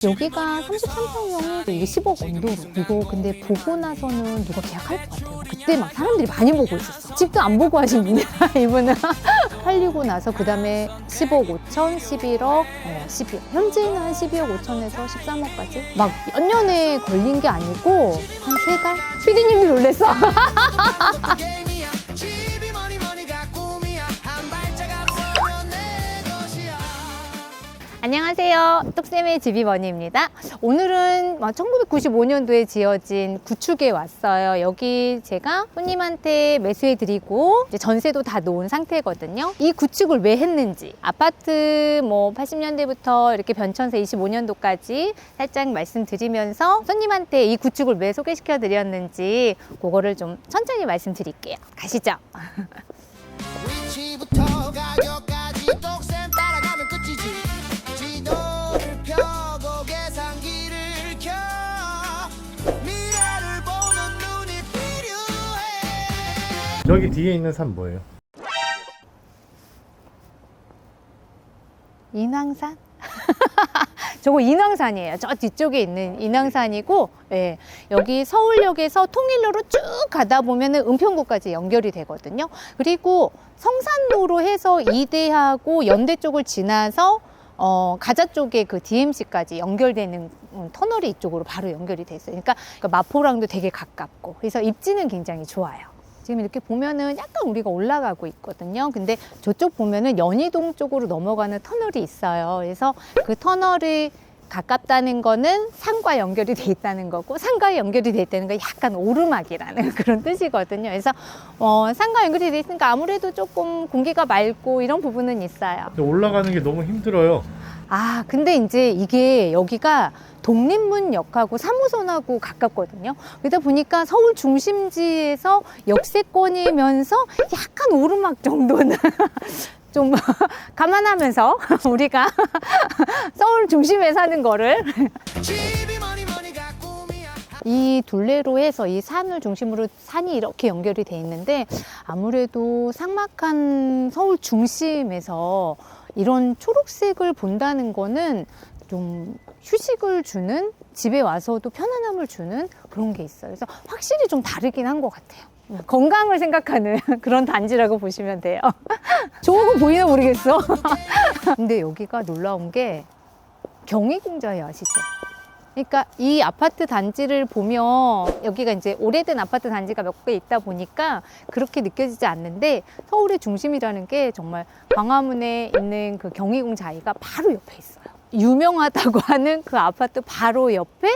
여기가 33평형이 이게 10억 언더로. 이거 근데 보고 나서는 누가 계약할 것 같아요. 그때 막 사람들이 많이 보고 있었어. 집도 안 보고 하신 분이야, 이분은. 팔리고 나서 그 다음에 10억 5천, 11억, 12억. 현재는 한 12억 5천에서 13억까지. 막 몇 년에 걸린 게 아니고 한 3달? 피디님도 놀랬어. 안녕하세요. 똑쌤의 집이머니입니다. 오늘은 1995년도에 지어진 구축에 왔어요. 여기 제가 손님한테 매수해드리고 이제 전세도 다 놓은 상태거든요. 이 구축을 왜 했는지, 아파트 80년대부터 이렇게 변천세 25년도까지 살짝 말씀드리면서 손님한테 이 구축을 왜 소개시켜드렸는지 그거를 좀 천천히 말씀드릴게요. 가시죠. 위치부터 가격까지 똑셈 따라가면 끝이지. 지도를 펴고 계산기를 켜 미래를 보는 눈이 필요해. 저기 뒤에 있는 산 뭐예요? 인왕산? 저거 인왕산이에요. 저 뒤쪽에 있는 인왕산이고, 예, 여기 서울역에서 통일로로 쭉 가다 보면은 은평구까지 연결이 되거든요. 그리고 성산로로 해서 이대하고 연대 쪽을 지나서 가자 쪽에 그 DMC까지 연결되는 터널이 이쪽으로 바로 연결이 돼 있어요. 그러니까 마포랑도 되게 가깝고, 그래서 입지는 굉장히 좋아요. 지금 이렇게 보면은 약간 우리가 올라가고 있거든요. 근데 저쪽 보면은 연희동 쪽으로 넘어가는 터널이 있어요. 그래서 그 터널이 가깝다는 거는 산과 연결이 돼 있다는 거고, 산과 연결이 돼 있다는 건 약간 오르막이라는 그런 뜻이거든요. 그래서 산과 연결이 돼 있으니까 아무래도 조금 공기가 맑고 이런 부분은 있어요. 올라가는 게 너무 힘들어요. 아, 근데 이제 이게 여기가 독립문역하고 3호선하고 가깝거든요. 그러다 보니까 서울 중심지에서 역세권이면서 약간 오르막 정도는 좀 감안하면서 우리가 서울 중심에 사는 거를 집이 머니가 꿈이야. 이 둘레로 해서 이 산을 중심으로 산이 이렇게 연결이 돼 있는데, 아무래도 삭막한 서울 중심에서 이런 초록색을 본다는 거는 좀 휴식을 주는, 집에 와서도 편안함을 주는 그런 게 있어요. 그래서 확실히 좀 다르긴 한 것 같아요. 건강을 생각하는 그런 단지라고 보시면 돼요. 좋은 거 보이나 모르겠어. 근데 여기가 놀라운 게 경희궁자에 아시죠? 그러니까 이 아파트 단지를 보면 여기가 이제 오래된 아파트 단지가 몇 개 있다 보니까 그렇게 느껴지지 않는데, 서울의 중심이라는 게 정말 광화문에 있는 그 경희궁자이가 바로 옆에 있어요. 유명하다고 하는 그 아파트 바로 옆에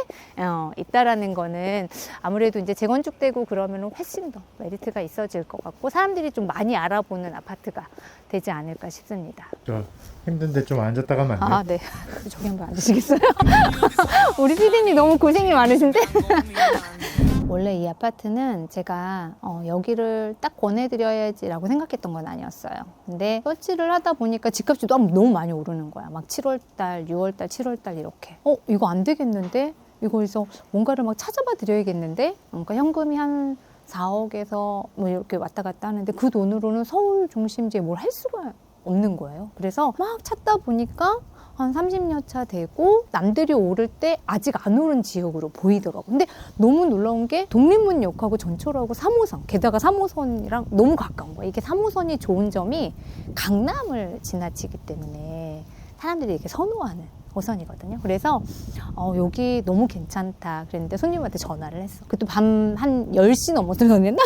있다라는 거는 아무래도 이제 재건축되고 그러면 훨씬 더 메리트가 있어질 것 같고, 사람들이 좀 많이 알아보는 아파트가 되지 않을까 싶습니다. 저 힘든데 좀 앉았다 가면 안 돼요? 아, 네. 저기 한번 앉으시겠어요? 우리 피디님 너무 고생이 많으신데? 원래 이 아파트는 제가 여기를 딱 권해드려야지라고 생각했던 건 아니었어요. 근데 서치를 하다 보니까 집값이 너무 많이 오르는 거야. 막 7월달, 6월달, 7월달 이렇게. 이거 안 되겠는데? 이거에서 뭔가를 막 찾아봐 드려야겠는데? 그러니까 현금이 한 4억에서 뭐 이렇게 왔다 갔다 하는데, 그 돈으로는 서울 중심지에 뭘 할 수가 없는 거예요. 그래서 막 찾다 보니까 한 30여 차 되고 남들이 오를 때 아직 안 오른 지역으로 보이더라고. 근데 너무 놀라운 게 독립문역하고 전철하고 3호선, 게다가 3호선이랑 너무 가까운 거야. 이게 3호선이 좋은 점이 강남을 지나치기 때문에 사람들이 이렇게 선호하는 호선이거든요. 그래서 여기 너무 괜찮다 그랬는데 손님한테 전화를 했어. 그때 밤 한 10시 넘어서 전화했나?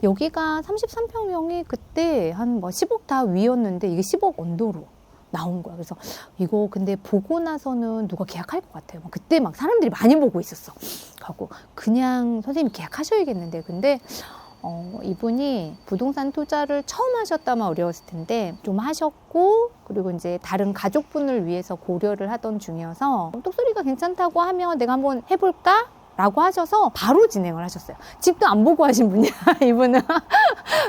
여기가 33평형이 그때 한 10억 다 위였는데 이게 10억 언더로 나온 거야. 그래서 이거 근데 보고 나서는 누가 계약할 것 같아요. 그때 막 사람들이 많이 보고 있었어. 하고 그냥 선생님 계약하셔야겠는데, 근데 이분이 부동산 투자를 처음 하셨다면 어려웠을 텐데 좀 하셨고, 그리고 이제 다른 가족분을 위해서 고려를 하던 중이어서 똑소리가 괜찮다고 하면 내가 한번 해볼까? 라고 하셔서 바로 진행을 하셨어요. 집도 안 보고 하신 분이야, 이분은.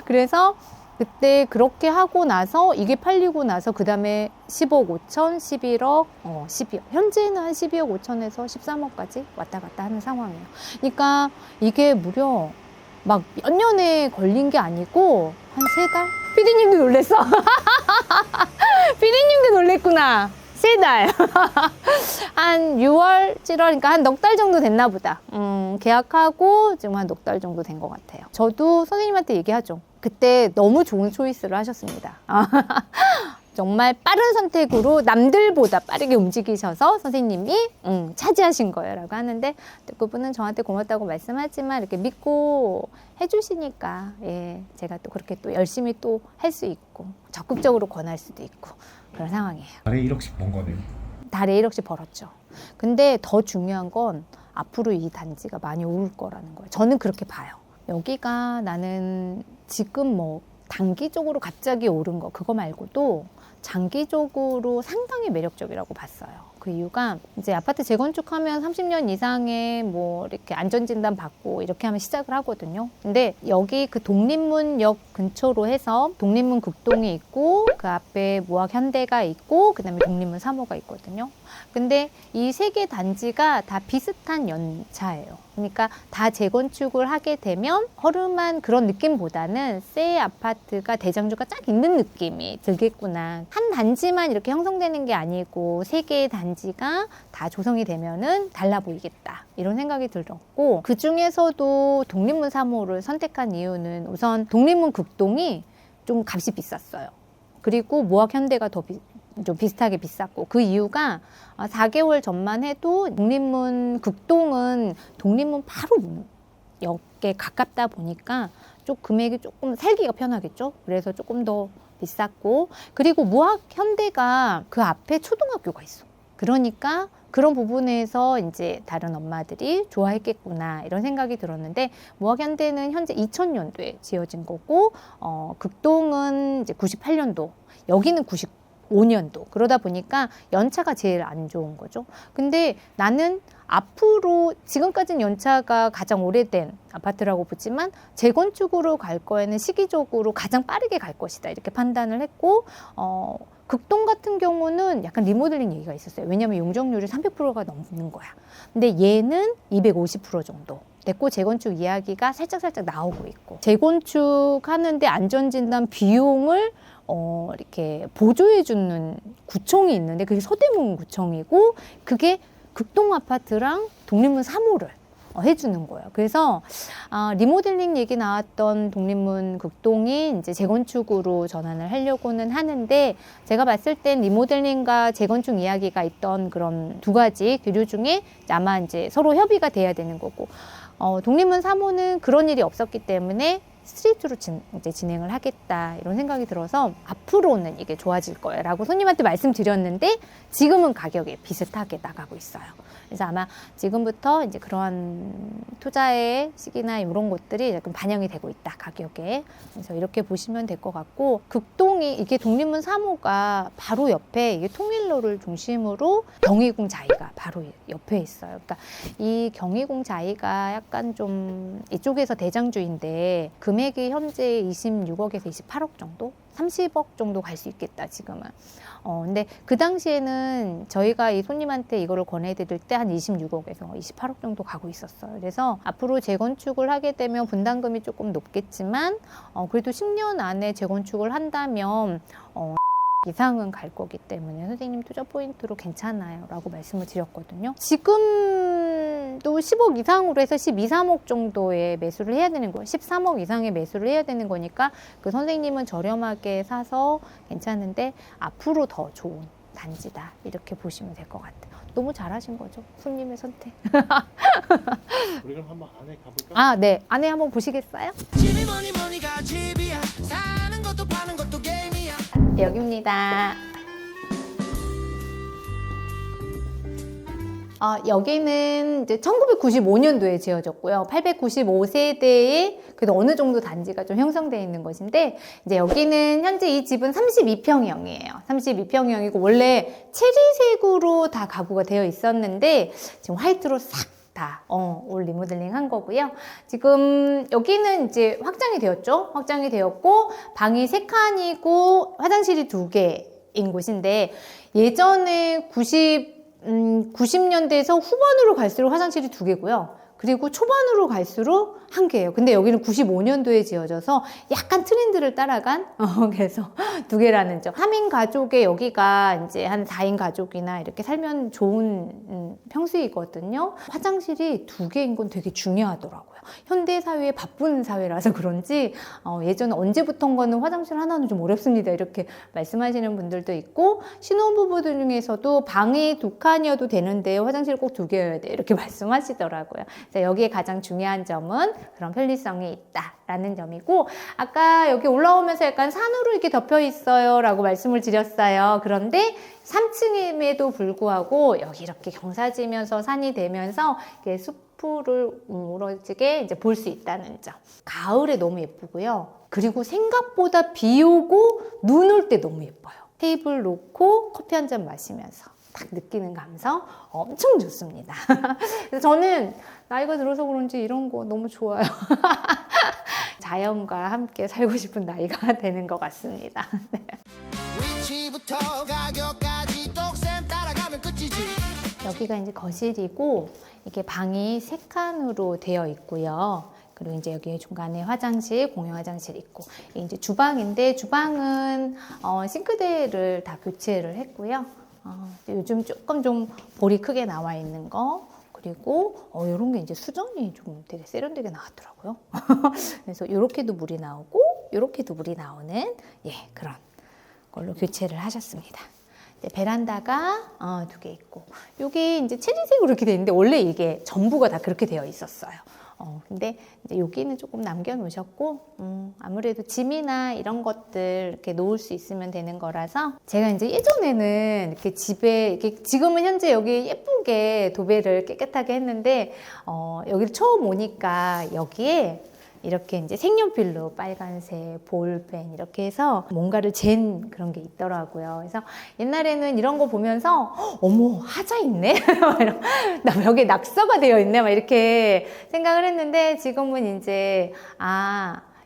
그래서 그때 그렇게 하고 나서 이게 팔리고 나서 그 다음에 10억 5천, 11억, 12억. 현재는 한 12억 5천에서 13억까지 왔다 갔다 하는 상황이에요. 그러니까 이게 무려 막 몇 년에 걸린 게 아니고 한 3달? 피디님도 놀랬어. 피디님도 놀랬구나. 3달. 한 6월, 7월, 그러니까 한 넉 달 정도 됐나 보다. 계약하고 지금 한 넉 달 정도 된 것 같아요. 저도 선생님한테 얘기하죠. 그때 너무 좋은 초이스를 하셨습니다. 정말 빠른 선택으로 남들보다 빠르게 움직이셔서 선생님이 차지하신 거예요 라고 하는데, 또 그분은 저한테 고맙다고 말씀하지만 이렇게 믿고 해주시니까, 예, 제가 또 그렇게 또 열심히 또 할 수 있고 적극적으로 권할 수도 있고 그런 상황이에요. 달에 1억씩 번 거네요. 달에 1억씩 벌었죠. 근데 더 중요한 건 앞으로 이 단지가 많이 오를 거라는 거예요. 저는 그렇게 봐요. 여기가 나는 지금 뭐 단기적으로 갑자기 오른 거 그거 말고도 장기적으로 상당히 매력적이라고 봤어요. 그 이유가 이제 아파트 재건축하면 30년 이상의 뭐 이렇게 안전진단 받고 이렇게 하면 시작을 하거든요. 근데 여기 그 독립문역 근처로 해서 독립문 극동이 있고 그 앞에 모학 현대가 있고 그다음에 독립문 3호가 있거든요. 근데 이 세 개 단지가 다 비슷한 연차예요. 그러니까 다 재건축을 하게 되면 허름한 그런 느낌보다는 새 아파트가 대장주가 쫙 있는 느낌이 들겠구나. 한 단지만 이렇게 형성되는 게 아니고 세 개의 단지가 다 조성이 되면은 달라 보이겠다. 이런 생각이 들었고, 그 중에서도 독립문 3호를 선택한 이유는 우선 독립문 극동이 좀 값이 비쌌어요. 그리고 모학 현대가 좀 비슷하게 비쌌고, 그 이유가 4개월 전만 해도 독립문 극동은 독립문 바로 역에 가깝다 보니까 좀 금액이 조금 살기가 편하겠죠. 그래서 조금 더 비쌌고, 그리고 모학 현대가 그 앞에 초등학교가 있어. 그러니까 그런 부분에서 이제 다른 엄마들이 좋아했겠구나 이런 생각이 들었는데, 모학 현대는 현재 2000년도에 지어진 거고, 극동은 이제 98년도, 여기는 95년도. 그러다 보니까 연차가 제일 안 좋은 거죠. 근데 나는 앞으로 지금까지는 연차가 가장 오래된 아파트라고 보지만 재건축으로 갈 거에는 시기적으로 가장 빠르게 갈 것이다 이렇게 판단을 했고, 극동 같은 경우는 약간 리모델링 얘기가 있었어요. 왜냐하면 용적률이 300%가 넘는 거야. 근데 얘는 250% 정도 됐고, 재건축 이야기가 살짝 나오고 있고, 재건축 하는데 안전진단 비용을 이렇게 보조해주는 구청이 있는데 그게 서대문 구청이고, 그게 극동 아파트랑 독립문 3호를 해주는 거예요. 그래서 리모델링 얘기 나왔던 독립문 극동이 이제 재건축으로 전환을 하려고는 하는데, 제가 봤을 땐 리모델링과 재건축 이야기가 있던 그런 두 가지 교류 중에 아마 이제 서로 협의가 돼야 되는 거고, 독립문 3호는 그런 일이 없었기 때문에 스트리트로 이제 진행을 하겠다 이런 생각이 들어서 앞으로는 이게 좋아질 거예요 라고 손님한테 말씀드렸는데, 지금은 가격이 비슷하게 나가고 있어요. 그래서 아마 지금부터 이제 그러한 투자의 시기나 이런 것들이 약간 반영이 되고 있다, 가격에. 그래서 이렇게 보시면 될 것 같고, 극동이 이게 독립문 3호가 바로 옆에 이게 통일로를 중심으로 경희궁 자이가 바로 옆에 있어요. 그러니까 이 경희궁 자이가 약간 좀 이쪽에서 대장주인데 금액이 현재 26억에서 28억 정도? 30억 정도 갈 수 있겠다, 지금은. 근데 그 당시에는 저희가 이 손님한테 이거를 권해드릴 때 한 26억에서 28억 정도 가고 있었어요. 그래서 앞으로 재건축을 하게 되면 분담금이 조금 높겠지만, 그래도 10년 안에 재건축을 한다면, 이상은 갈 거기 때문에 선생님 투자 포인트로 괜찮아요 라고 말씀을 드렸거든요. 지금도 10억 이상으로 해서 12, 3억 정도의 매수를 해야 되는 거예요. 13억 이상의 매수를 해야 되는 거니까 그 선생님은 저렴하게 사서 괜찮은데 앞으로 더 좋은 단지다 이렇게 보시면 될 것 같아요. 너무 잘하신 거죠, 손님의 선택. 우리 그럼 한번 안에 가볼까? 네, 안에 한번 보시겠어요? 집이 뭐니가 집이야. 사는 것도 파는 것도 게임이야. 네, 여기입니다. 여기는 이제 1995년도에 지어졌고요. 895세대의 그래도 어느 정도 단지가 좀 형성되어 있는 것인데, 이제 여기는 현재 이 집은 32평형이에요. 32평형이고 원래 체리색으로 다 가구가 되어 있었는데 지금 화이트로 싹 다 올 리모델링 한 거고요. 지금 여기는 이제 확장이 되었죠. 확장이 되었고 방이 3칸이고 화장실이 2개인 곳인데, 예전에 90년대에서 후반으로 갈수록 화장실이 2개고요. 그리고 초반으로 갈수록 한 개예요. 근데 여기는 95년도에 지어져서 약간 트렌드를 따라간 그래서 2개라는 점. 3인 가족에 여기가 이제 한 4인 가족이나 이렇게 살면 좋은 평수이거든요. 화장실이 2개인 건 되게 중요하더라고요. 현대 사회에 바쁜 사회라서 그런지 예전에 언제부턴가는 화장실 하나는 좀 어렵습니다. 이렇게 말씀하시는 분들도 있고, 신혼부부들 중에서도 방이 2칸이어도 되는데 화장실 꼭 2개여야 돼 이렇게 말씀하시더라고요. 그래서 여기에 가장 중요한 점은 그런 편리성이 있다라는 점이고, 아까 여기 올라오면서 약간 산으로 이렇게 덮여 있어요 라고 말씀을 드렸어요. 그런데 3층임에도 불구하고 여기 이렇게 경사지면서 산이 되면서 이렇게 숲을 우러지게 이제 볼 수 있다는 점. 가을에 너무 예쁘고요. 그리고 생각보다 비 오고 눈 올 때 너무 예뻐요. 테이블 놓고 커피 한 잔 마시면서 딱 느끼는 감성 엄청 좋습니다. 그래서 저는 나이가 들어서 그런지 이런 거 너무 좋아요. 자연과 함께 살고 싶은 나이가 되는 것 같습니다. 위치부터 가격까지 똑셈 따라가면 끝이지. 여기가 이제 거실이고, 이게 방이 3칸으로 되어 있고요. 그리고 이제 여기 중간에 화장실, 공용 화장실 있고, 이게 이제 주방인데, 주방은 싱크대를 다 교체를 했고요. 요즘 조금 좀 볼이 크게 나와 있는 거, 그리고 이런 게 이제 수전이 좀 되게 세련되게 나왔더라고요. 그래서 이렇게도 물이 나오고, 이렇게도 물이 나오는 그런 걸로 교체를 하셨습니다. 베란다가 2개 있고, 여기 이제 체리색으로 이렇게 되어 있는데 원래 이게 전부가 다 그렇게 되어 있었어요. 근데 이제 여기는 조금 남겨놓으셨고, 아무래도 짐이나 이런 것들 이렇게 놓을 수 있으면 되는 거라서, 제가 이제 예전에는 이렇게 집에 이렇게, 지금은 현재 여기 예쁘게 도배를 깨끗하게 했는데, 여기를 처음 오니까 여기에 이렇게 이제 색연필로 빨간색, 볼펜 이렇게 해서 뭔가를 잰 그런 게 있더라고요. 그래서 옛날에는 이런 거 보면서 어머, 하자 있네? 나 벽에 낙서가 되어 있네? 막 이렇게 생각을 했는데, 지금은 이제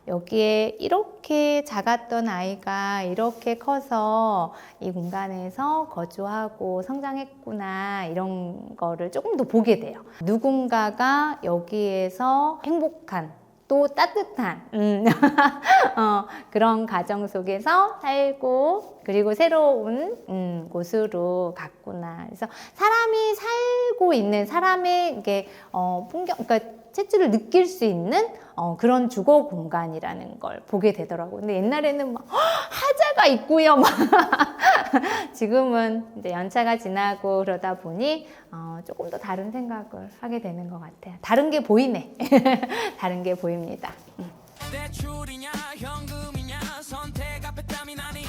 여기에 이렇게 작았던 아이가 이렇게 커서 이 공간에서 거주하고 성장했구나, 이런 거를 조금 더 보게 돼요. 누군가가 여기에서 행복한, 또 따뜻한 그런 가정 속에서 살고, 그리고 새로운 곳으로 갔구나. 그래서 사람이 살고 있는, 사람의 이게 풍경, 그러니까 채취를 느낄 수 있는 그런 주거 공간이라는 걸 보게 되더라고요. 근데 옛날에는 막 하자가 있고요. 막 지금은 이제 연차가 지나고 그러다 보니 조금 더 다른 생각을 하게 되는 것 같아요. 다른 게 보이네. 다른 게 보입니다. 대출이냐 현금이냐 선택 앞에 땀이 나니.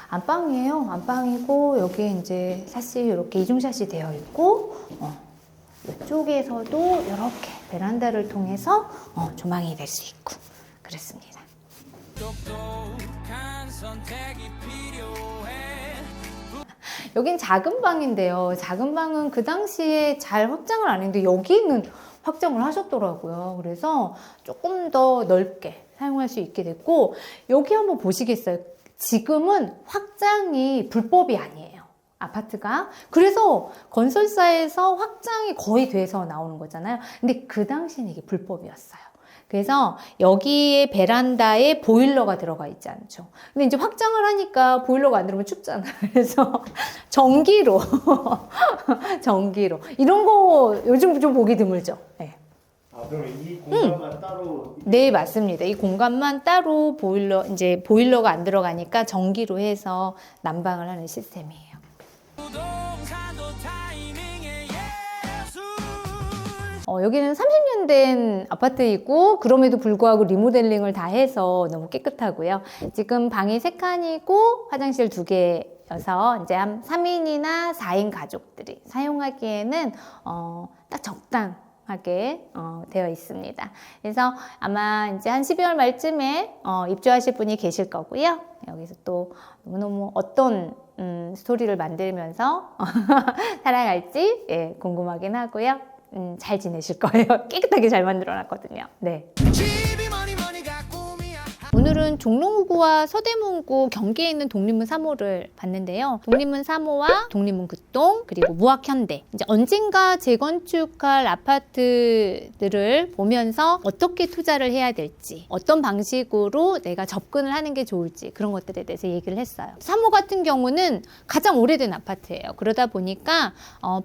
안방이에요. 안방이고, 여기 이제 샷이 이렇게 이중샷이 되어 있고, 이쪽에서도 이렇게 베란다를 통해서 조망이 될 수 있고 그렇습니다. 똑똑한 선택이 필요해. 여긴 작은 방인데요. 작은 방은 그 당시에 잘 확장을 안 했는데 여기는 확장을 하셨더라고요. 그래서 조금 더 넓게 사용할 수 있게 됐고, 여기 한번 보시겠어요? 지금은 확장이 불법이 아니에요. 아파트가. 그래서 건설사에서 확장이 거의 돼서 나오는 거잖아요. 근데 그 당시에는 이게 불법이었어요. 그래서 여기에 베란다에 보일러가 들어가 있지 않죠. 근데 이제 확장을 하니까 보일러가 안 들어오면 춥잖아요. 그래서 전기로 전기로 이런 거 요즘 좀 보기 드물죠. 네. 그럼 이 공간만 따로. 네, 맞습니다. 이 공간만 따로 보일러가 안 들어가니까 전기로 해서 난방을 하는 시스템이에요. 부동산도 타이밍의 예술. 여기는 30년 된 아파트이고, 그럼에도 불구하고 리모델링을 다 해서 너무 깨끗하고요. 지금 방이 3칸이고 화장실 2개여서 이제 한 3인이나 4인 가족들이 사용하기에는 딱 적당하게 되어 있습니다. 그래서 아마 이제 한 12월 말쯤에 입주하실 분이 계실 거고요. 여기서 또 너무너무 어떤 스토리를 만들면서 살아갈지 궁금하긴 하고요. 잘 지내실 거예요. 깨끗하게 잘 만들어 놨거든요. 네. 집이 머니가 꿈이야. 오늘은 종로구와 서대문구 경기에 있는 독립문 3호를 봤는데요. 독립문 3호와 독립문 극동 그리고 무학현대 이제 언젠가 재건축할 아파트들을 보면서 어떻게 투자를 해야 될지 어떤 방식으로 내가 접근을 하는 게 좋을지 그런 것들에 대해서 얘기를 했어요. 3호 같은 경우는 가장 오래된 아파트예요. 그러다 보니까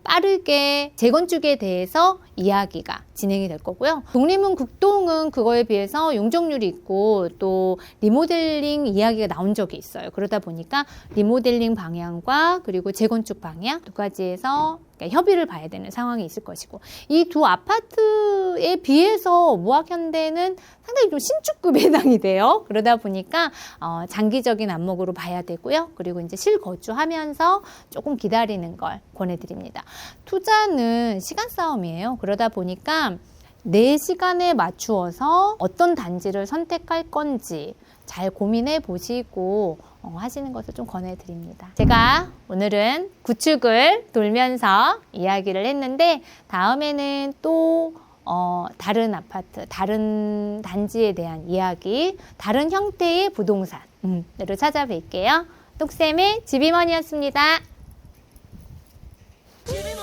빠르게 재건축에 대해서 이야기가 진행이 될 거고요. 독립문 극동은 그거에 비해서 용적률이 있고 또 리모델링 이야기가 나온 적이 있어요. 그러다 보니까 리모델링 방향과 그리고 재건축 방향 두 가지에서 그러니까 협의를 봐야 되는 상황이 있을 것이고 이 두 아파트에 비해서 무학현대는 상당히 좀 신축급에 해당이 돼요. 그러다 보니까 장기적인 안목으로 봐야 되고요. 그리고 이제 실거주하면서 조금 기다리는 걸 권해드립니다. 투자는 시간 싸움이에요. 그러다 보니까 내 시간에 맞추어서 어떤 단지를 선택할 건지 잘 고민해 보시고 하시는 것을 좀 권해드립니다. 제가 오늘은 구축을 돌면서 이야기를 했는데 다음에는 또 다른 아파트, 다른 단지에 대한 이야기, 다른 형태의 부동산으로 찾아뵐게요. 똑쌤의 집이머니였습니다. 집이